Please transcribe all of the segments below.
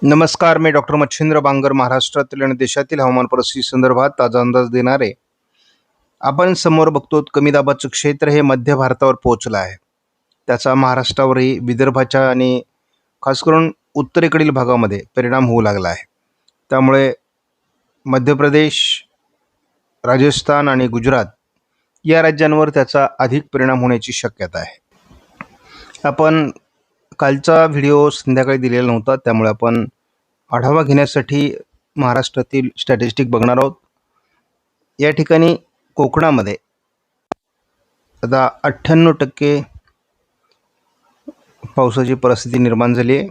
नमस्कार, मी डॉक्टर मच्छिंद्र बांगर, महाराष्ट्रातील आणि देशातील हवामान परिस्थिती संदर्भात ताजा अंदाज देणारे. आपण समोर बघतो कमी दाबाचं क्षेत्र हे मध्य भारतावर पोहोचलं आहे. त्याचा महाराष्ट्रावरही, विदर्भाच्या आणि खास करून उत्तरेकडील भागामध्ये परिणाम होऊ लागला आहे. त्यामुळे मध्य प्रदेश, राजस्थान आणि गुजरात या राज्यांवर त्याचा अधिक परिणाम होण्याची शक्यता आहे. आपण कालचा व्हिडिओ संध्याकाळी दिलेला नव्हता, त्यामुळे आपण आढावा घेण्यासाठी महाराष्ट्रातील स्टॅटिस्टिक बघणार आहोत. या ठिकाणी कोकणामध्ये आता 98% पावसाची परिस्थिती निर्माण झाली आहे.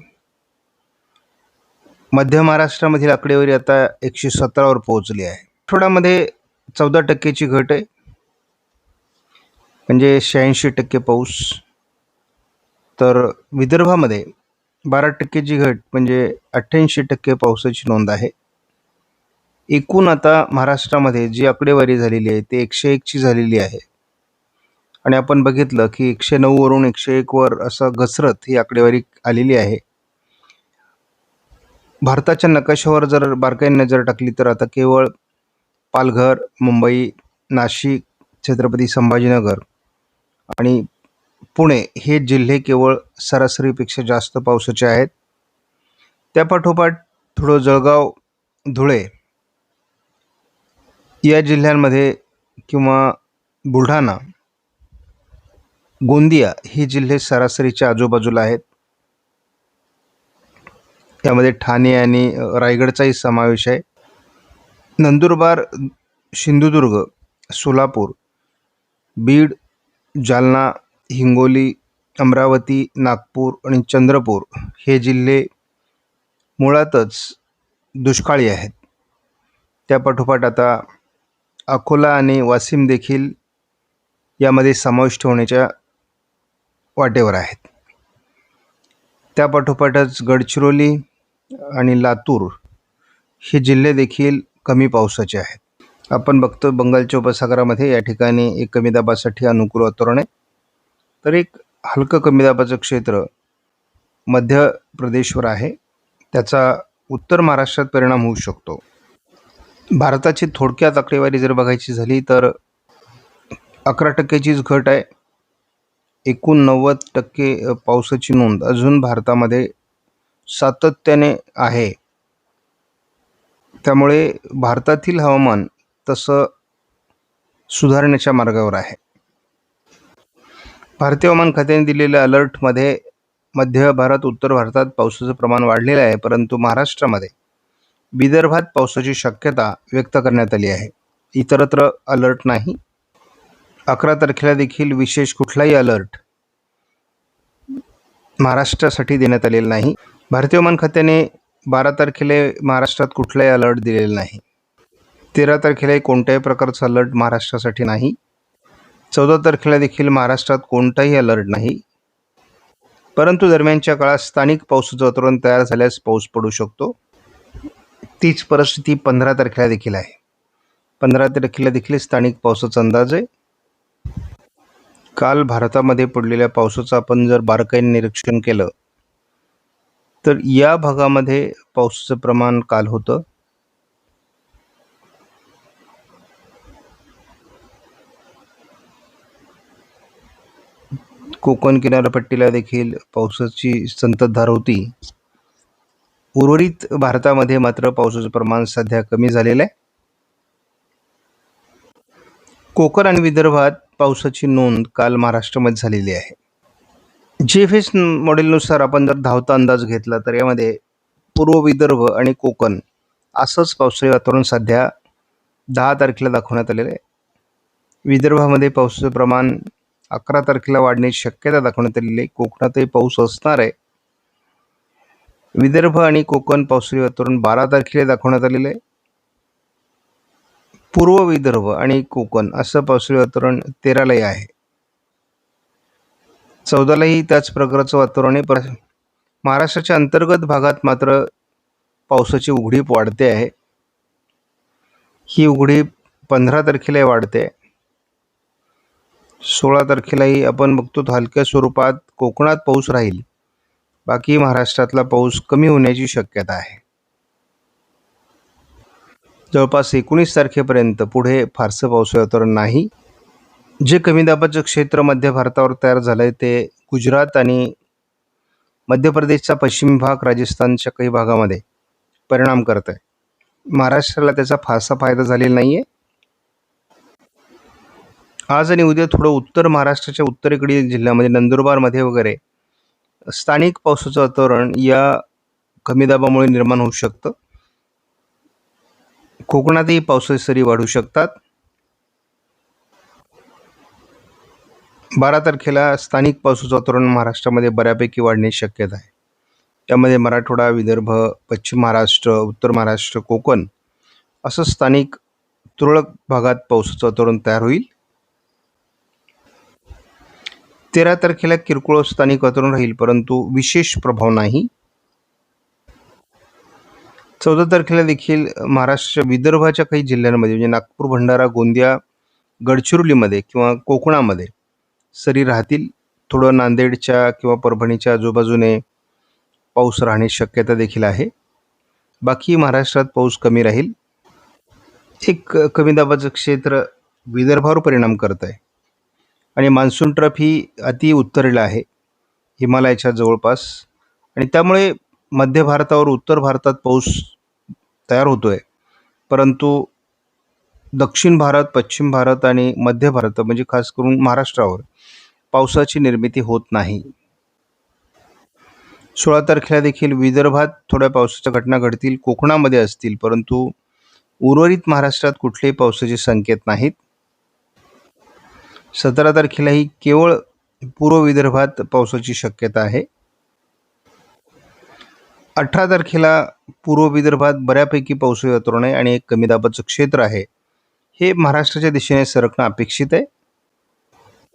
मध्य महाराष्ट्रामधील आकडेवारी आता 117वर पोहोचली आहे. आठवड्यामध्ये 14%ची घट आहे, म्हणजे 86% पाऊस. तर विदर्भामध्ये 12%ची घट, म्हणजे 88% पावसाची नोंद आहे. एकूण आता महाराष्ट्रामध्ये जी आकडेवारी झालेली आहे ते 101ची झालेली आहे. आणि आपण बघितलं की 109 वरून 101वर असं घसरत ही आकडेवारी आलेली आहे. भारताच्या नकाशावर जर बारकाईने नजर टाकली तर आता केवळ पालघर, मुंबई, नाशिक, छत्रपती संभाजीनगर आणि पुणे हे जिल्हे केवळ सरासरीपेक्षा जास्त पावसाचे आहेत. त्यापाठोपाठ थोडं जळगाव, धुळे या जिल्ह्यांमध्ये किंवा बुलढाणा, गोंदिया हे जिल्हे सरासरीच्या आजूबाजूला आहेत. यामध्ये ठाणे आणि रायगडचाही समावेश आहे. नंदुरबार, सिंधुदुर्ग, सोलापूर, बीड, जालना, हिंगोली, अमरावती, नागपूर आणि चंद्रपूर हे जिल्हे मुळातच दुष्काळी आहेत. त्यापाठोपाठ आता अकोला आणि वाशिम देखील यामध्ये समाविष्ट होण्याच्या वाटेवर आहेत. त्यापाठोपाठच गडचिरोली आणि लातूर हे जिल्हे देखील कमी पावसाचे आहेत. आपण बघतो बंगालच्या उपसागरामध्ये या ठिकाणी एक कमी दाबासाठी अनुकूल वातावरण आहे. तर एक हलकं कमी दाबाचं क्षेत्र मध्य प्रदेशवर आहे. त्याचा उत्तर महाराष्ट्रात परिणाम होऊ शकतो. भारताची थोडक्यात आकडेवारी जर बघायची झाली तर 11%चीच घट आहे. एकूण 90% पावसाची नोंद अजून भारतामध्ये सातत्याने आहे. त्यामुळे भारतातील हवामान तसं सुधारण्याच्या मार्गावर आहे. भारतीय हवामान खात्याने दिलेल्या अलर्टमध्ये मध्य भारत, उत्तर भारतात पावसाचं प्रमाण वाढलेलं आहे, परंतु महाराष्ट्रामध्ये, विदर्भात पावसाची शक्यता व्यक्त करण्यात आली आहे. इतरत्र अलर्ट नाही. 11 तारखेला देखील विशेष कुठलाही अलर्ट महाराष्ट्रासाठी देण्यात आलेला नाही. भारतीय हवामान खात्याने 12 तारखेला महाराष्ट्रात कुठलाही अलर्ट दिलेला नाही. 13 तारखेला कोणत्याही प्रकारचा अलर्ट महाराष्ट्रासाठी नाही. 14 तारखेला देखील महाराष्ट्रात कोणताही अलर्ट नाही. परंतु दरम्यानच्या काळात स्थानिक पावसाचं वातावरण तयार झाल्यास पाऊस पडू शकतो. तीच परिस्थिती 15 तारखेला देखील आहे. 15 तारखेला देखील स्थानिक पावसाचा अंदाज आहे. काल भारतामध्ये पडलेल्या पावसाचं आपण जर बारकाईने निरीक्षण केलं तर या भागामध्ये पावसाचं प्रमाण काल होतं. कोकण किनारपट्टीला देखील पावसाची संततधार होती. उर्वरित भारतामध्ये मात्र पावसाचं प्रमाण सध्या कमी झालेलं आहे. कोकण आणि विदर्भात पावसाची नोंद काल महाराष्ट्रामध्ये झालेली आहे. GFS मॉडेलनुसार आपण जर धावता अंदाज घेतला तर यामध्ये पूर्व विदर्भ आणि कोकण असंच पावसाळी वातावरण सध्या 10 तारखेला दाखवण्यात आलेलं आहे. विदर्भामध्ये पावसाचं प्रमाण 11 तारखेला वाढण्याची शक्यता दाखवण्यात आलेली आहे. कोकणातही पाऊस असणार आहे. विदर्भ आणि कोकण पावसाळी वातावरण 12 तारखेला दाखवण्यात आलेलं आहे. पूर्व विदर्भ आणि कोकण असं पावसाळी वातावरण 13लाही आहे. 14लाही त्याच प्रकारचं वातावरण आहे. महाराष्ट्राच्या अंतर्गत भागात मात्र पावसाची उघडीप वाढते आहे. ही उघडीप 15 तारखेला वाढते. 16 तारखेलाही आपण बघतो हलक्या स्वरूपात कोकणात पाऊस राहील, बाकी महाराष्ट्रातला पाऊस कमी होण्याची शक्यता आहे. जवळपास 19 तारखेपर्यंत पुढे फारसं पावसाळी वातावरण नाही. जे कमी दाबाचं क्षेत्र मध्य भारतावर तयार झालंय ते गुजरात आणि मध्य प्रदेशचा पश्चिमी भाग, राजस्थानच्या काही भागामध्ये परिणाम करत आहे. महाराष्ट्राला त्याचा फारसा फायदा झालेला नाहीये. आज आणि उद्या थोडं उत्तर महाराष्ट्राच्या उत्तरेकडील जिल्ह्यामध्ये नंदुरबारमध्ये वगैरे स्थानिक पावसाचं वातावरण या कमी दाबामुळे निर्माण होऊ शकतं. कोकणातही पावसाच्या सरी वाढू शकतात. 12 तारखेला स्थानिक पावसाचं वातावरण महाराष्ट्रामध्ये बऱ्यापैकी वाढण्याची शक्यता आहे. त्यामध्ये मराठवाडा, विदर्भ, पश्चिम महाराष्ट्र, उत्तर महाराष्ट्र, कोकण असं स्थानिक तुरळक भागात पावसाचं वातावरण तयार होईल. 13 तारखेला किरकोळ स्थानिक वातावरण राहील, परंतु विशेष प्रभाव नाही. 14 तारखेला देखील महाराष्ट्राच्या विदर्भाच्या काही जिल्ह्यांमध्ये म्हणजे नागपूर, भंडारा, गोंदिया, गडचिरोलीमध्ये किंवा कोकणामध्ये सरी राहतील. थोडं नांदेडच्या किंवा परभणीच्या आजूबाजूने पाऊस राहण्याची शक्यता देखील आहे. बाकी महाराष्ट्रात पाऊस कमी राहील. एक कमी दाबाचं क्षेत्र विदर्भावर परिणाम करत आहे आणि मान्सून ट्रफ ही अति उत्तरेला आहे हिमालयाच्या जवळपास, आणि त्यामुळे मध्य भारतावर उत्तर भारतात पाऊस तयार होतोय, परंतु दक्षिण भारत, पश्चिम भारत आणि मध्य भारत म्हणजे खास करून महाराष्ट्रावर पावसाची निर्मिती होत नाही. 16 तारखेला देखील विदर्भात थोड्या पावसाच्या घटना घडतील, कोकणामध्ये असतील, परंतु उर्वरित महाराष्ट्रात कुठलेही पावसाचे संकेत नाहीत. 17 तारखेलाही केवळ पूर्व विदर्भात पावसाची शक्यता आहे. 18 तारखेला पूर्व विदर्भात बऱ्यापैकी पावसाळी वातावरण आहे आणि एक कमी दाबाचं क्षेत्र आहे. हे महाराष्ट्राच्या दिशेने सरकणं अपेक्षित आहे.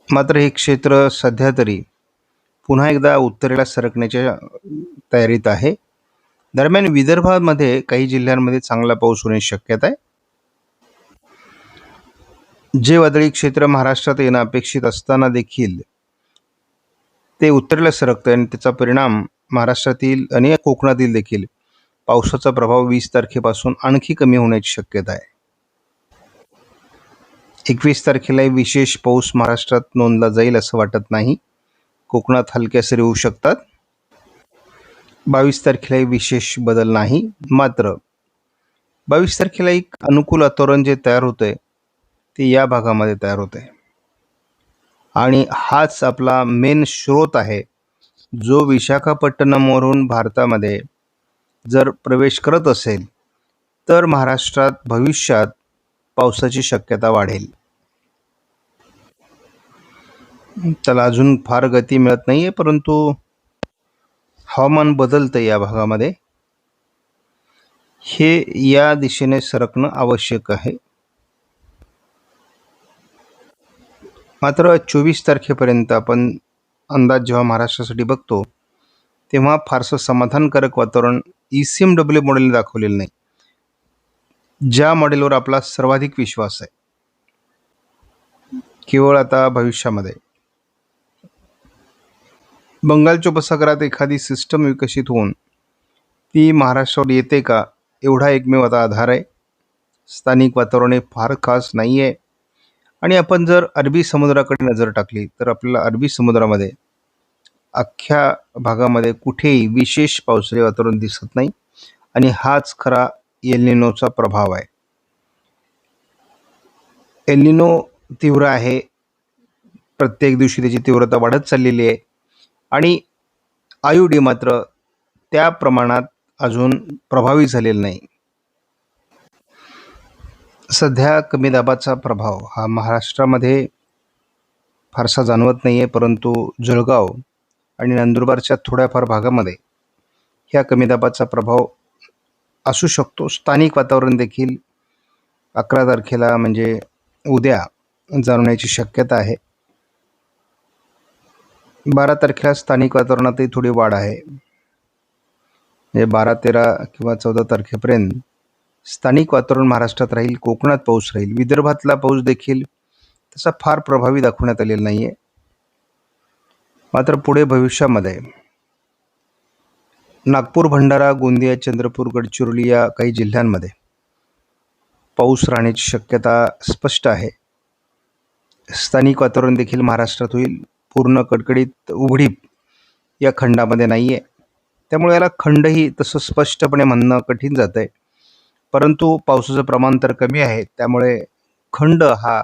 मात्र हे क्षेत्र सध्या तरी पुन्हा एकदा उत्तरेला सरकण्याच्या तयारीत आहे. दरम्यान विदर्भामध्ये काही जिल्ह्यांमध्ये चांगला पाऊस होण्याची शक्यता आहे. जे वादळी क्षेत्र महाराष्ट्रात येणं अपेक्षित असताना देखील ते उत्तरेला सरकतं आणि त्याचा परिणाम महाराष्ट्रातील आणि कोकणातील देखील पावसाचा प्रभाव 20 तारखेपासून आणखी कमी होण्याची शक्यता आहे. 21 तारखेला विशेष पाऊस महाराष्ट्रात नोंदला जाईल असं वाटत नाही. कोकणात हलक्या सरी होऊ शकतात. 22 तारखेला विशेष बदल नाही. मात्र 22 तारखेला एक अनुकूल वातावरण जे तयार होतंय ते या भागामध्ये तयार होतंय आणि हाच आपला मेन स्रोत आहे जो विशाखापट्टणमवरून भारतामध्ये जर प्रवेश करत असेल तर महाराष्ट्रात भविष्यात पावसाची शक्यता वाढेल. त्याला अजून फार गती मिळत नाहीये, परंतु हवामान बदलतं या भागामध्ये. हे या दिशेने सरकणं आवश्यक आहे. मात्र 24 तारखेपर्यंत आपण अंदाज जेव्हा महाराष्ट्रासाठी बघतो तेव्हा फारसं समाधानकारक वातावरण ECMW मॉडेलने दाखवलेलं नाही, ज्या मॉडेलवर आपला सर्वाधिक विश्वास आहे. केवळ आता भविष्यामध्ये बंगालच्या उपसागरात एखादी सिस्टम विकसित होऊन ती महाराष्ट्रावर येते का एवढा एकमेव आता आधार आहे. स्थानिक वातावरण हे फार खास नाही आहे आणि आपण जर अरबी समुद्राकडे नजर टाकली तर आपल्याला अरबी समुद्रामध्ये अख्ख्या भागामध्ये कुठेही विशेष पावसाळी वातावरण दिसत नाही आणि हाच खरा एल निनोचा प्रभाव आहे. एल निनो तीव्र आहे, प्रत्येक दिवशी त्याची तीव्रता वाढत चाललेली आहे आणि आयुडी मात्र त्या प्रमाणात अजून प्रभावी झालेला नाही. सध्या कमी दाबाचा प्रभाव हा महाराष्ट्रामध्ये फारसा जाणवत नाही आहे, परंतु जळगाव आणि नंदुरबारच्या थोड्याफार भागामध्ये ह्या कमी दाबाचा प्रभाव असू शकतो. स्थानिक वातावरण देखील 11 तारखेला म्हणजे उद्या जाणवण्याची शक्यता आहे. 12 तारखेला स्थानिक वातावरणातही थोडी वाढ आहे. म्हणजे 12, 13 किंवा 14 तारखेपर्यंत स्थानिक वातावरण महाराष्ट्रात राहील, कोकणात पाऊस राहील. विदर्भातला पाऊस देखील तसा फार प्रभावी दाखवण्यात आलेला नाही आहे. मात्र पुढे भविष्यामध्ये नागपूर, भंडारा, गोंदिया, चंद्रपूर, गडचिरोली या काही जिल्ह्यांमध्ये पाऊस राहण्याची शक्यता स्पष्ट आहे. स्थानिक वातावरण देखील महाराष्ट्रात होईल. पूर्ण कडकडीत उघडीप या खंडामध्ये नाही आहे. त्यामुळे याला खंडही तसं स्पष्टपणे म्हणणं कठीण जातं आहे. परंतु पावसाचं प्रमाण तर कमी आहे. त्यामुळे खंड हा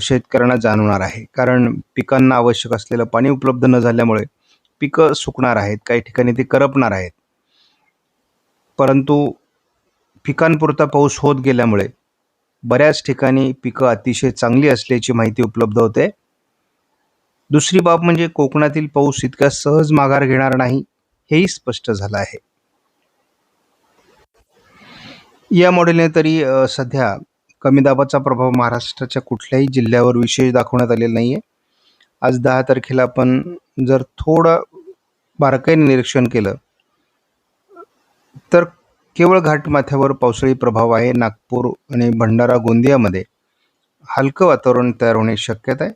शेतकऱ्यांना जाणवणार आहे. कारण पिकांना आवश्यक असलेलं पाणी उपलब्ध न झाल्यामुळे पिकं सुकणार आहेत. काही ठिकाणी ते करपणार आहेत. परंतु पिकांपुरता पाऊस होत गेल्यामुळे बऱ्याच ठिकाणी पिकं अतिशय चांगली असल्याची माहिती उपलब्ध होते. दुसरी बाब म्हणजे कोकणातील पाऊस इतका सहज माघार घेणार नाही, हेही स्पष्ट झालं आहे. या मॉडेलने तरी सध्या कमी दाबाचा प्रभाव महाराष्ट्राच्या कुठल्याही जिल्ह्यावर विशेष दाखवण्यात आलेला नाही आहे. आज 10 तारखेला आपण जर थोडं बारकाईने निरीक्षण केलं तर केवळ घाटमाथ्यावर पावसाळी प्रभाव आहे. नागपूर आणि भंडारा, गोंदियामध्ये हलकं वातावरण तयार होण्याची शक्यता आहे.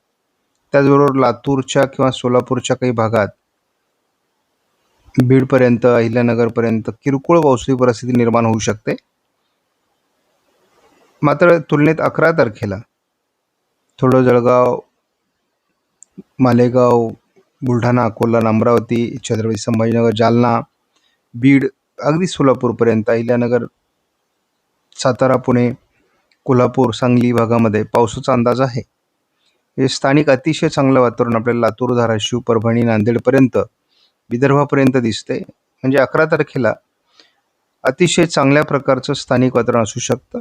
त्याचबरोबर लातूरच्या किंवा सोलापूरच्या काही भागात बीडपर्यंत, अहिल्यानगरपर्यंत किरकोळ पावसाळी परिस्थिती निर्माण होऊ शकते. मात्र तुलनेत 11 तारखेला थोडं जळगाव, मालेगाव, बुलढाणा, अकोला, अमरावती, छत्रपती संभाजीनगर, जालना, बीड, अगदी सोलापूरपर्यंत, अहिल्यानगर, सातारा, पुणे, कोल्हापूर, सांगली भागामध्ये पावसाचा अंदाज आहे. हे स्थानिक अतिशय चांगलं वातावरण आपल्याला लातूर, धाराशिव, परभणी, नांदेडपर्यंत, विदर्भापर्यंत दिसते. म्हणजे 11 तारखेला अतिशय चांगल्या प्रकारचं स्थानिक वातावरण असू शकतं.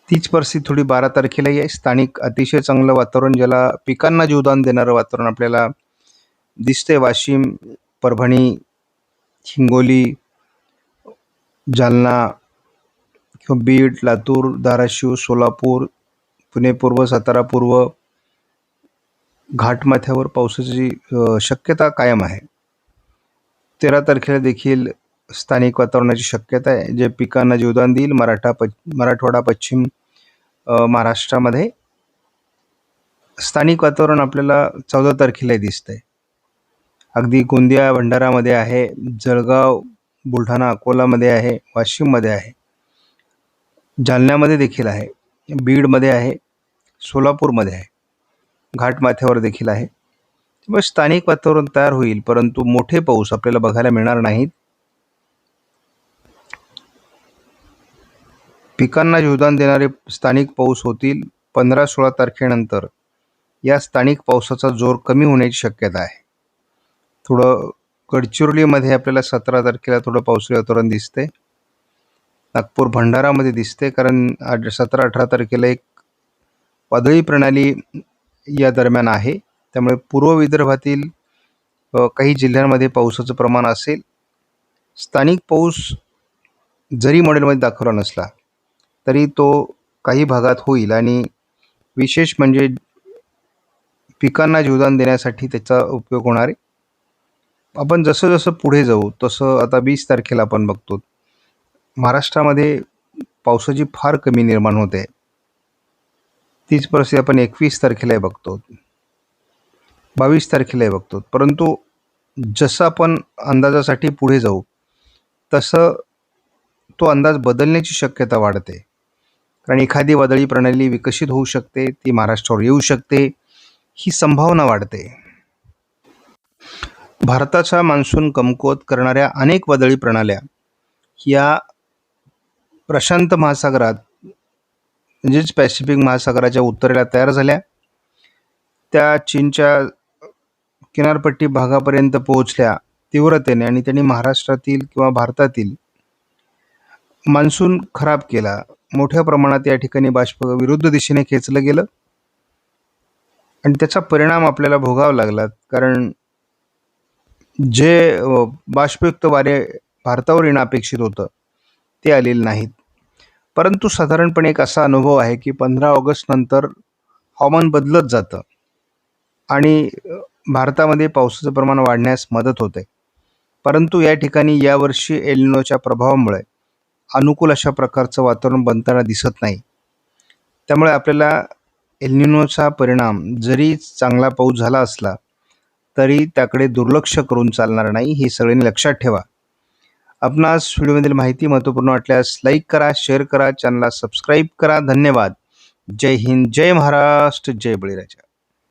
तीच परिस्थिती थोडी 12 तारखेलाही आहे. स्थानिक अतिशय चांगलं वातावरण, ज्याला पिकांना जीवदान देणारं वातावरण आपल्याला दिसते. वाशिम, परभणी, हिंगोली, जालना किंवा बीड, लातूर, धाराशिव, सोलापूर, पुणे पूर्व, सातारा पूर्व घाटमाथ्यावर पावसाची शक्यता कायम आहे. 13 तारखेला देखील स्थानिक वातावरणाची शक्यता आहे, जे पिकांना जीवदान देईल. मराठवाडा, पश्चिम महाराष्ट्रामध्ये स्थानिक वातावरण आपल्याला 14 तारखेला दिसतंय. अगदी गोंदिया, भंडारामध्ये आहे, जळगाव, बुलढाणा, अकोलामध्ये आहे, वाशिममध्ये आहे, जालन्यामध्ये देखील आहे, बीडमध्ये आहे, सोलापूरमध्ये आहे, घाटमाथ्यावर देखील आहे. त्यामुळे स्थानिक वातावरण तयार होईल, परंतु मोठे पाऊस आपल्याला बघायला मिळणार नाहीत. पिकांना जीवदान देणारे स्थानिक पाऊस होतील. 15-16 तारखेनंतर या स्थानिक पावसाचा जोर कमी होण्याची शक्यता आहे. थोडं गडचिरोलीमध्ये आपल्याला 17 तारखेला थोडं पावसाळी वातावरण दिसते. नागपूर, भंडारामध्ये दिसते, कारण 17-18 तारखेला एक वादळी प्रणाली या दरम्यान आहे. त्यामुळे पूर्व विदर्भातील काही जिल्ह्यांमध्ये पावसाचं प्रमाण असेल. स्थानिक पाऊस जरी मॉडेलमध्ये दाखवला नसला तरी तो काही भागात होईल, आणि विशेष म्हणजे पिकांना जीवदान देण्यासाठी त्याचा उपयोग होणार आहे. आपण जसं जसं पुढे जाऊ तसं आता 20 तारखेला आपण बघतो महाराष्ट्रामध्ये पावसाची फार कमी निर्माण होते. तीच परिस्थिती आपण 21 तारखेलाही बघतो, 22 तारखेलाही बघतो. परंतु जसं आपण अंदाजासाठी पुढे जाऊ तसं तो अंदाज बदलण्याची शक्यता वाढते. कारण एखादी वादळी प्रणाली विकसित होऊ शकते, ती महाराष्ट्रावर येऊ शकते, ही संभावना वाढते. भारताचा मान्सून कमकुवत करणाऱ्या अनेक वादळी प्रणाल्या या प्रशांत महासागरात, म्हणजेच पॅसिफिक महासागराच्या उत्तरेला तयार झाल्या. त्या चीनच्या किनारपट्टी भागापर्यंत पोहोचल्या तीव्रतेने, आणि त्यांनी महाराष्ट्रातील किंवा भारतातील मान्सून खराब केला. मोठ्या प्रमाणात या ठिकाणी बाष्प विरुद्ध दिशेने खेचलं गेलं, आणि त्याचा परिणाम आपल्याला भोगावा लागला. कारण जे बाष्पयुक्त वारे भारतावर येणं अपेक्षित होतं ते आलेले नाहीत. परंतु साधारणपणे एक असा अनुभव आहे की 15 ऑगस्ट नंतर हवामान बदलत जातं आणि भारतामध्ये पावसाचं प्रमाण वाढण्यास मदत होते. परंतु या ठिकाणी यावर्षी एल निनोच्या प्रभावामुळे अनुकूल अशा प्रकारचं वातावरण बनताना दिसत नाही. त्यामुळे आपल्याला एल निनोचा परिणाम, जरी चांगला पाऊस झाला असला तरी त्याकडे दुर्लक्ष करून चालणार नाही, हे सगळ्यांनी लक्षात ठेवा. आपणास व्हिडिओमधील माहिती महत्त्वपूर्ण वाटल्यास लाईक करा, शेअर करा, चॅनलला सबस्क्राईब करा. धन्यवाद. जय हिंद, जय महाराष्ट्र, जय बळीराजा.